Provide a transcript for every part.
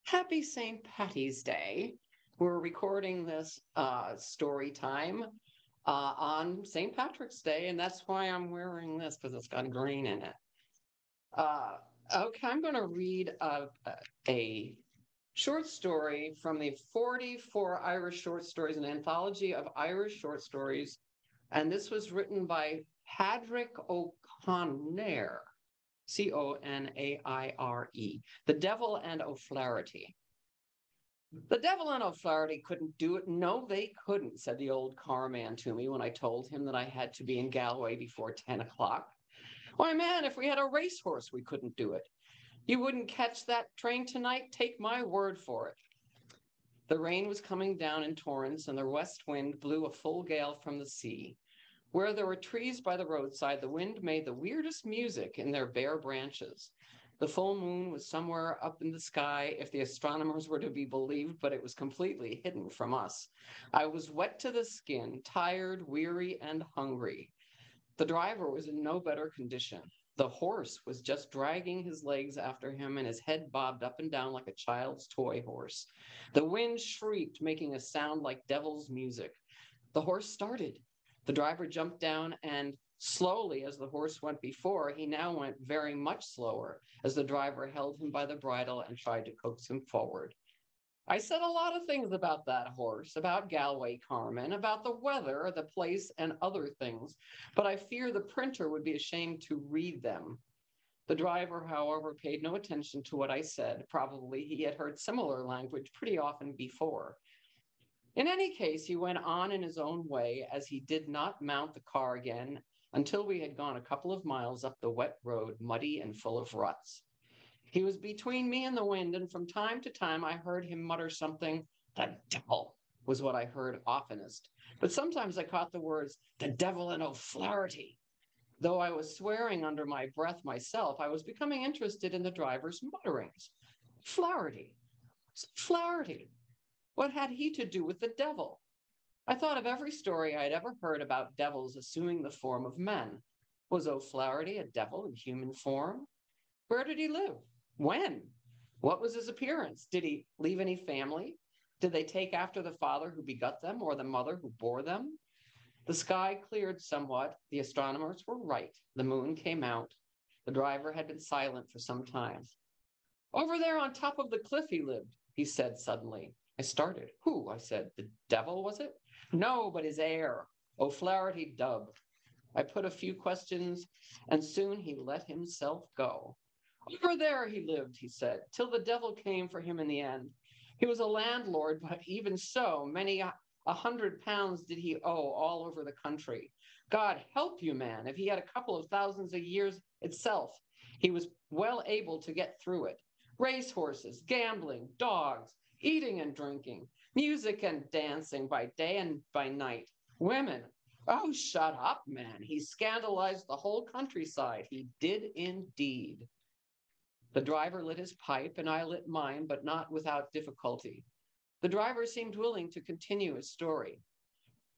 Happy St. Patty's Day. We're recording this story time on St. Patrick's Day, and that's why I'm wearing this because it's got green in it. Uh, okay, I'm going to read a short story from the 44 Irish Short Stories, an anthology of Irish short stories, and this was written by Padraig O'Connaire. Conaire. The Devil and O'Flaherty. The Devil and O'Flaherty couldn't do it. No, they couldn't, said the old carman to me when I told him that I had to be in Galway before 10 o'clock. Why, man, if we had a racehorse, we couldn't do it. You wouldn't catch that train tonight? Take my word for it. The rain was coming down in torrents, and the west wind blew a full gale from the sea. Where there were trees by the roadside, the wind made the weirdest music in their bare branches. The full moon was somewhere up in the sky, if the astronomers were to be believed, but it was completely hidden from us. I was wet to the skin, tired, weary, and hungry. The driver was in no better condition. The horse was just dragging his legs after him, and his head bobbed up and down like a child's toy horse. The wind shrieked, making a sound like devil's music. The horse started. The driver jumped down, and slowly, as the horse went before, he now went very much slower, as the driver held him by the bridle and tried to coax him forward. I said a lot of things about that horse, about Galway Carman, about the weather, the place, and other things, but I fear the printer would be ashamed to read them. The driver, however, paid no attention to what I said. Probably he had heard similar language pretty often before. In any case, he went on in his own way, as he did not mount the car again until we had gone a couple of miles up the wet road, muddy and full of ruts. He was between me and the wind, and from time to time I heard him mutter something. The devil was what I heard oftenest. But sometimes I caught the words, the devil and O'Flaherty. Though I was swearing under my breath myself, I was becoming interested in the driver's mutterings. Flaherty, Flaherty. What had he to do with the devil? I thought of every story I had ever heard about devils assuming the form of men. Was O'Flaherty a devil in human form? Where did he live? When? What was his appearance? Did he leave any family? Did they take after the father who begot them or the mother who bore them? The sky cleared somewhat. The astronomers were right. The moon came out. The driver had been silent for some time. Over there on top of the cliff he lived, he said suddenly. I started. Who? I said. The devil, was it? No, but his heir, O'Flaherty Dub. I put a few questions, and soon he let himself go. Over there he lived, he said, till the devil came for him in the end. He was a landlord, but even so, many £100 did he owe all over the country. God help you, man, if he had a couple of thousands a year itself, he was well able to get through it. Racehorses, gambling, dogs, eating and drinking, music and dancing by day and by night, women. Oh, shut up, man. He scandalized the whole countryside. He did indeed. The driver lit his pipe and I lit mine, but not without difficulty. The driver seemed willing to continue his story.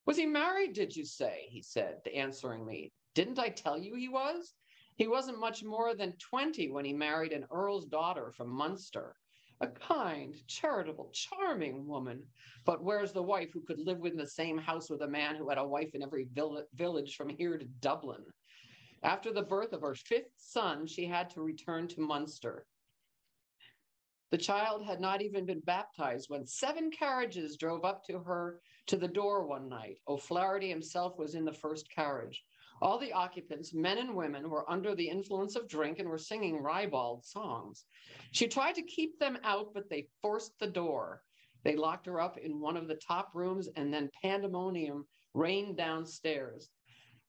Was he married, did you say? He said, answering me. Didn't I tell you he was? He wasn't much more than 20 when he married an earl's daughter from Munster. A kind, charitable, charming woman. But where's the wife who could live in the same house with a man who had a wife in every village from here to Dublin? After the birth of her 5th son, she had to return to Munster. The child had not even been baptized when 7 carriages drove up to her to the door one night. O'Flaherty himself was in the first carriage. All the occupants, men and women, were under the influence of drink and were singing ribald songs. She tried to keep them out, but they forced the door. They locked her up in one of the top rooms, and then pandemonium rained downstairs.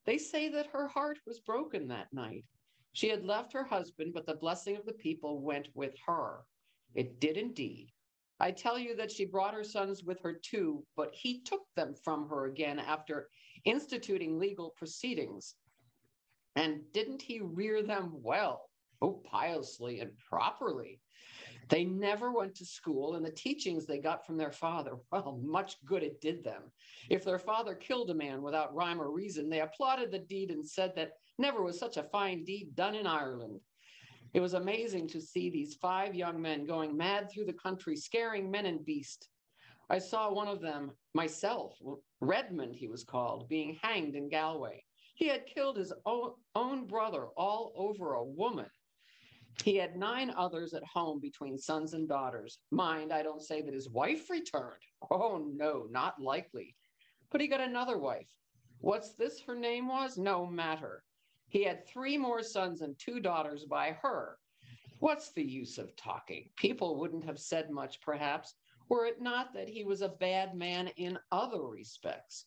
They say that her heart was broken that night. She had left her husband, but the blessing of the people went with her. It did indeed. I tell you that she brought her sons with her too, but he took them from her again after instituting legal proceedings. And didn't he rear them well? Oh, piously and properly. They never went to school, and the teachings they got from their father, well, much good it did them. If their father killed a man without rhyme or reason, they applauded the deed and said that never was such a fine deed done in Ireland. It was amazing to see these 5 young men going mad through the country, scaring men and beasts. I saw one of them myself, Redmond, he was called, being hanged in Galway. He had killed his own brother all over a woman. He had 9 others at home between sons and daughters. Mind, I don't say that his wife returned. Oh, no, not likely. But he got another wife. What's this her name was? No matter. He had 3 more sons and 2 daughters by her. What's the use of talking? People wouldn't have said much, perhaps, were it not that he was a bad man in other respects.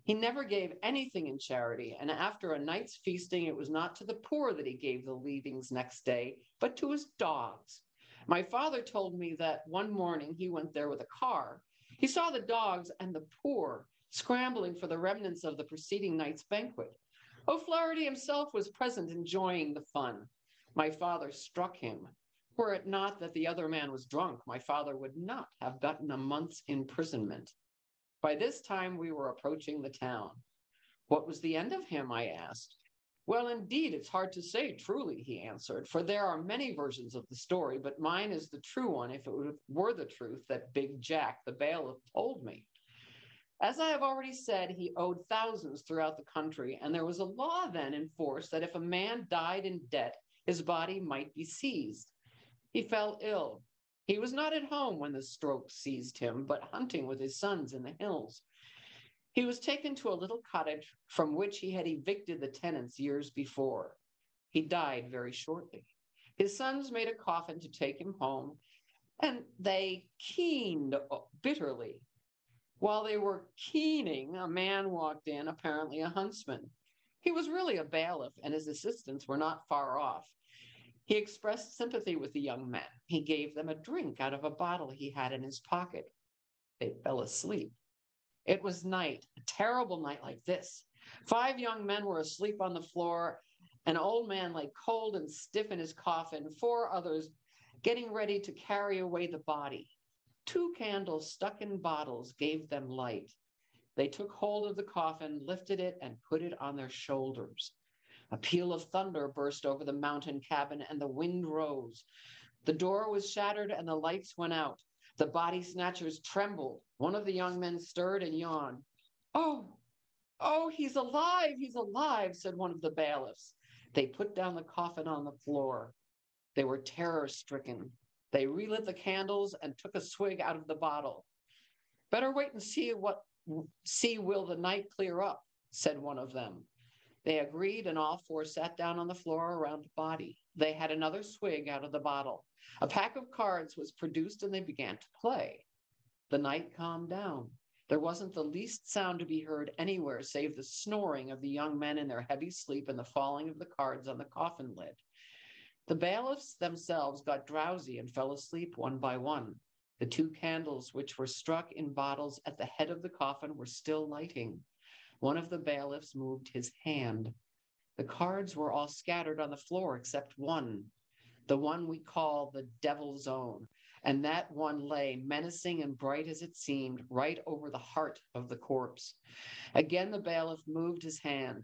He never gave anything in charity, and after a night's feasting, it was not to the poor that he gave the leavings next day, but to his dogs. My father told me that one morning he went there with a car. He saw the dogs and the poor scrambling for the remnants of the preceding night's banquet. O'Flaherty himself was present, enjoying the fun. My father struck him. Were it not that the other man was drunk, my father would not have gotten a month's imprisonment. By this time, we were approaching the town. What was the end of him? I asked. Well, indeed, it's hard to say truly, he answered, for there are many versions of the story, but mine is the true one if it were the truth that Big Jack, the bailiff, told me. As I have already said, he owed thousands throughout the country, and there was a law then in force that if a man died in debt, his body might be seized. He fell ill. He was not at home when the stroke seized him, but hunting with his sons in the hills. He was taken to a little cottage from which he had evicted the tenants years before. He died very shortly. His sons made a coffin to take him home, and they keened bitterly. While they were keening, a man walked in, apparently a huntsman. He was really a bailiff, and his assistants were not far off. He expressed sympathy with the young men. He gave them a drink out of a bottle he had in his pocket. They fell asleep. It was night, a terrible night like this. 5 young men were asleep on the floor. An old man lay cold and stiff in his coffin, 4 others getting ready to carry away the body. 2 candles stuck in bottles gave them light. They took hold of the coffin, lifted it, and put it on their shoulders. A peal of thunder burst over the mountain cabin, and the wind rose. The door was shattered, and the lights went out. The body snatchers trembled. One of the young men stirred and yawned. Oh, he's alive, said one of the bailiffs. They put down the coffin on the floor. They were terror-stricken. They relit the candles and took a swig out of the bottle. Better wait and see will the night clear up, said one of them. They agreed, and all 4 sat down on the floor around the body. They had another swig out of the bottle. A pack of cards was produced, and they began to play. The night calmed down. There wasn't the least sound to be heard anywhere save the snoring of the young men in their heavy sleep and the falling of the cards on the coffin lid. The bailiffs themselves got drowsy and fell asleep one by one. The 2 candles which were struck in bottles at the head of the coffin were still lighting. One of the bailiffs moved his hand. The cards were all scattered on the floor except one, the one we call the Devil's Own, and that one lay, menacing and bright as it seemed, right over the heart of the corpse. Again the bailiff moved his hand.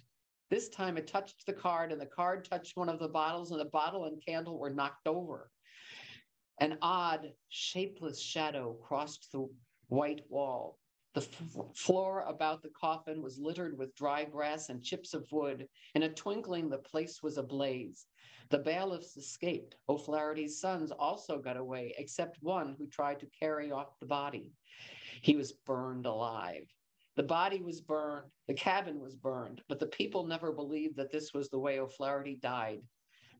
This time it touched the card, and the card touched one of the bottles, and the bottle and candle were knocked over. An odd, shapeless shadow crossed the white wall. The floor about the coffin was littered with dry grass and chips of wood. In a twinkling, the place was ablaze. The bailiffs escaped. O'Flaherty's sons also got away, except one who tried to carry off the body. He was burned alive. The body was burned, the cabin was burned, but the people never believed that this was the way O'Flaherty died.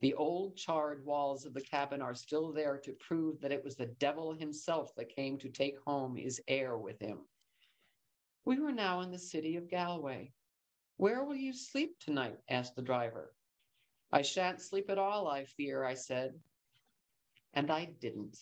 The old charred walls of the cabin are still there to prove that it was the devil himself that came to take home his heir with him. We were now in the city of Galway. Where will you sleep tonight? Asked the driver. I shan't sleep at all, I fear, I said. And I didn't.